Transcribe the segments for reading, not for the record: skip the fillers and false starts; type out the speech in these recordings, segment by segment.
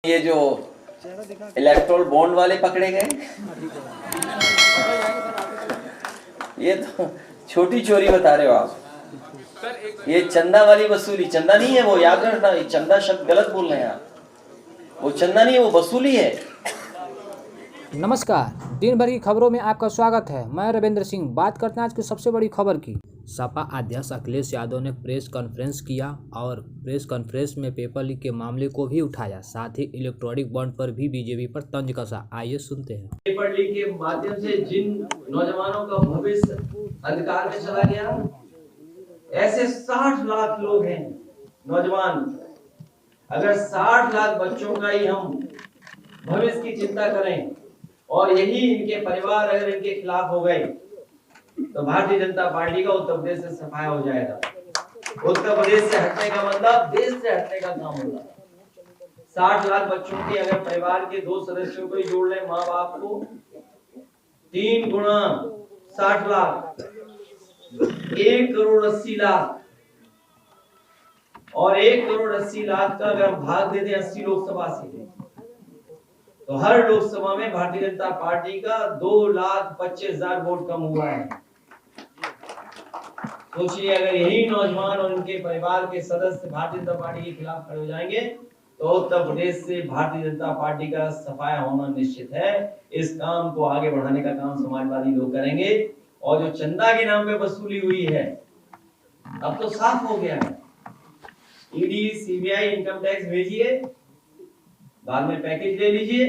ये जो electoral bond वाले पकड़े गए, ये तो छोटी चोरी बता रहे हो आप। ये चंदा वाली वसूली, चंदा नहीं है वो, याद रखना। ये चंदा शब्द गलत बोल रहे हैं आप, वो चंदा नहीं है, वो वसूली है। नमस्कार, दिन भर की खबरों में आपका स्वागत है। मैं रविंद्र सिंह। बात करते हैं आज की सबसे बड़ी खबर की। सपा अध्यक्ष अखिलेश यादव ने प्रेस कॉन्फ्रेंस किया और प्रेस कॉन्फ्रेंस में पेपर लीक के मामले को भी उठाया, साथ ही इलेक्ट्रॉनिक बॉन्ड पर भी बीजेपी पर तंज कसा। आइए सुनते हैं। पेपर लीक के माध्यम से जिन नौजवानों का भविष्य अंधकार में चला गया, ऐसे 60 लाख लोग हैं नौजवान। अगर 60 लाख बच्चों का ही हम भविष्य की चिंता करें और यही इनके परिवार अगर इनके खिलाफ हो गए, तो भारतीय जनता पार्टी का उत्तर प्रदेश से सफाया हो जाएगा। उत्तर प्रदेश से हटने का मतलब देश से हटने का काम होगा। 60 लाख बच्चों की अगर परिवार के 2 सदस्यों को ही जोड़ लें, माँ बाप को, 3 गुना 60 लाख, 1 करोड़ 80 लाख, और 1 करोड़ 80 लाख का अगर हम भाग देते हैं 80 लोकसभा से, तो हर लोकसभा में भारतीय जनता पार्टी का 2,25,000 वोट कम हुआ है। सोचिए, अगर यही नौजवान और उनके परिवार के सदस्य भारतीय जनता पार्टी के खिलाफ खड़े हो जाएंगे, तो उत्तर प्रदेश से भारतीय जनता पार्टी का सफाया होना निश्चित है। इस काम को आगे बढ़ाने का काम समाजवादी लोग करेंगे। और जो चंदा के नाम पे वसूली हुई है, अब तो साफ हो गया है। ईडी, सीबीआई, इनकम टैक्स भेजिए, बाद में पैकेज ले लीजिए,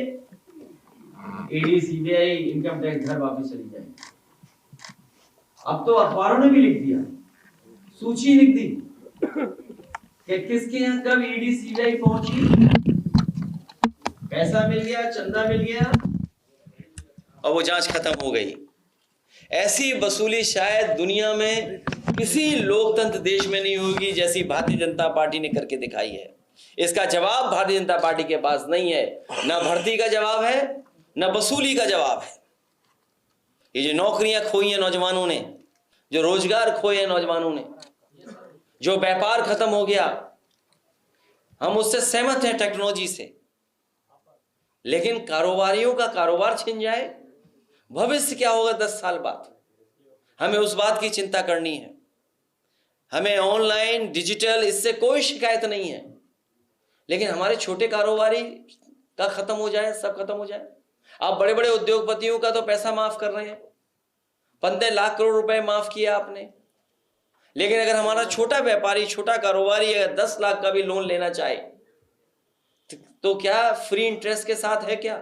ईडी, सीबीआई, इनकम टैक्स घर वापस चली जाएगी। अब तो अखबारों ने भी लिख दिया, सूची लिख दी कि किसके यहाँ कब ईडी सीबीआई पहुंची, पैसा मिल गया, चंदा मिल गया, और वो जांच खत्म हो गई। ऐसी वसूली शायद दुनिया में किसी लोकतंत्र देश में नहीं होगी जैसी भारतीय जनता पार्टी ने करके दिखाई है। इसका जवाब भारतीय जनता पार्टी के पास नहीं है। ना भर्ती का जवाब है, ना वसूली का जवाब है। ये जो नौकरियां खोई हैं नौजवानों ने, जो रोजगार खोए हैं नौजवानों ने, जो व्यापार खत्म हो गया, हम उससे सहमत हैं टेक्नोलॉजी से, लेकिन कारोबारियों का कारोबार छिन जाए, भविष्य क्या होगा 10 साल बाद, हमें उस बात की चिंता करनी है। हमें ऑनलाइन, डिजिटल, इससे कोई शिकायत नहीं है, लेकिन हमारे छोटे कारोबारी का खत्म हो जाए, सब खत्म हो जाए। आप बड़े बड़े उद्योगपतियों का तो पैसा माफ कर रहे हैं, 15 लाख करोड़ रुपए माफ किया आपने, लेकिन अगर हमारा छोटा व्यापारी, छोटा कारोबारी अगर 10 लाख का भी लोन लेना चाहे, तो क्या फ्री इंटरेस्ट के साथ है क्या?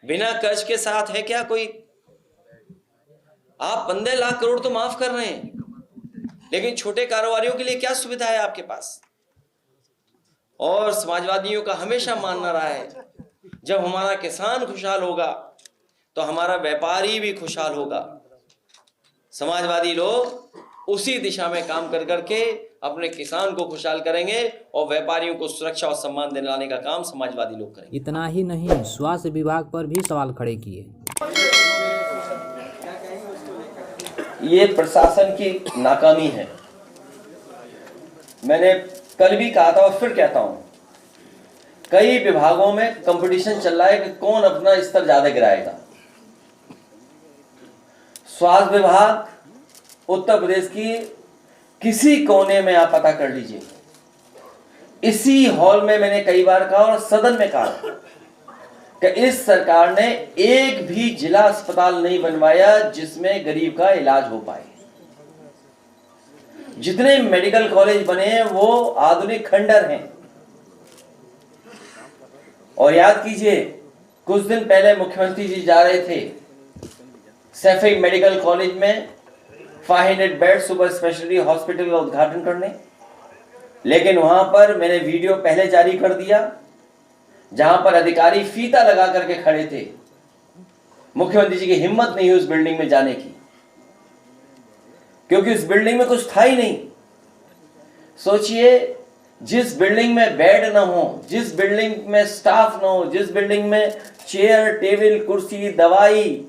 बिना कर्ज के साथ है क्या कोई? आप 15 लाख करोड़ तो माफ कर रहे हैं, लेकिन छोटे कारोबारियों के लिए क्या सुविधा है आपके पास? और समाजवादियों का हमेशा मानना रहा है, जब हमारा किसान खुशहाल होगा तो हमारा व्यापारी भी खुशहाल होगा। समाजवादी लोग उसी दिशा में काम कर करके अपने किसान को खुशहाल करेंगे और व्यापारियों को सुरक्षा और सम्मान दिलाने का काम समाजवादी लोग करेंगे। इतना ही नहीं, स्वास्थ्य विभाग पर भी सवाल खड़े किए। ये प्रशासन की नाकामी है। मैंने कल भी कहा था और फिर कहता हूं, कई विभागों में कंपटीशन चल रहा है कि कौन अपना स्तर ज्यादा गिराएगा। स्वास्थ्य विभाग उत्तर प्रदेश की किसी कोने में आप पता कर लीजिए। इसी हॉल में मैंने कई बार कहा और सदन में कहा कि इस सरकार ने एक भी जिला अस्पताल नहीं बनवाया जिसमें गरीब का इलाज हो पाए। जितने मेडिकल कॉलेज बने हैं वो आधुनिक खंडर हैं। और याद कीजिए, कुछ दिन पहले मुख्यमंत्री जी जा रहे थे सैफई मेडिकल कॉलेज में 500 बेड सुपर स्पेशलिटी हॉस्पिटल का उद्घाटन करने, लेकिन वहां पर मैंने वीडियो पहले जारी कर दिया जहां पर अधिकारी फीता लगा करके खड़े थे। मुख्यमंत्री जी की हिम्मत नहीं हुई उस बिल्डिंग में जाने की, क्योंकि उस बिल्डिंग में कुछ था ही नहीं। सोचिए, जिस बिल्डिंग में बेड ना हो, जिस बिल्डिंग में स्टाफ ना हो, जिस बिल्डिंग में चेयर, टेबल, कुर्सी, दवाई,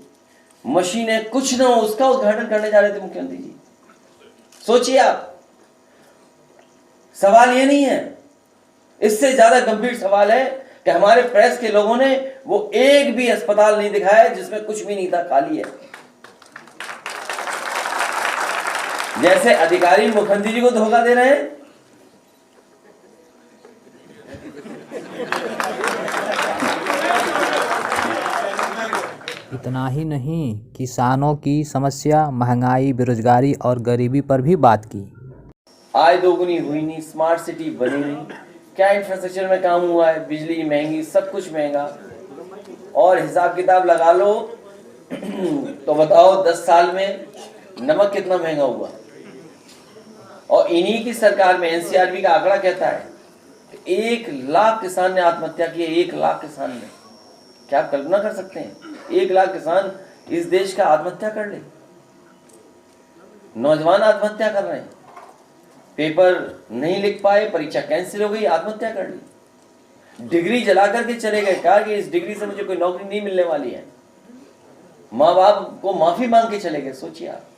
मशीनें कुछ ना हो, उसका उद्घाटन करने जा रहे थे मुख्यमंत्री जी। सोचिए आप, सवाल ये नहीं है, इससे ज्यादा गंभीर सवाल है कि हमारे प्रेस के लोगों ने वो एक भी अस्पताल नहीं दिखाया जिसमें कुछ भी नहीं था, खाली है। जैसे अधिकारी मुखर्जी जी को धोखा दे रहे हैं, इतना ही नहीं, किसानों की समस्या, महंगाई, बेरोजगारी और गरीबी पर भी बात की। आय दोगुनी हुई नहीं, स्मार्ट सिटी बनी नहीं, क्या इंफ्रास्ट्रक्चर में काम हुआ है, बिजली महंगी, सब कुछ महंगा, और हिसाब किताब लगा लो तो बताओ 10 साल में नमक कितना महंगा हुआ। और इन्हीं की सरकार में एनसीआरबी का आंकड़ा कहता है 1 लाख किसान ने आत्महत्या की है। 1 लाख किसान ने, क्या आप कल्पना कर सकते हैं 1 लाख किसान इस देश का आत्महत्या कर ले। नौजवान आत्महत्या कर रहे हैं, पेपर नहीं लिख पाए, परीक्षा कैंसिल हो गई, आत्महत्या कर ली। डिग्री जला करके चले गए, कहा कि इस डिग्री से मुझे कोई नौकरी नहीं मिलने वाली है। माँ बाप को माफी मांग के चले गए। सोचिए आप।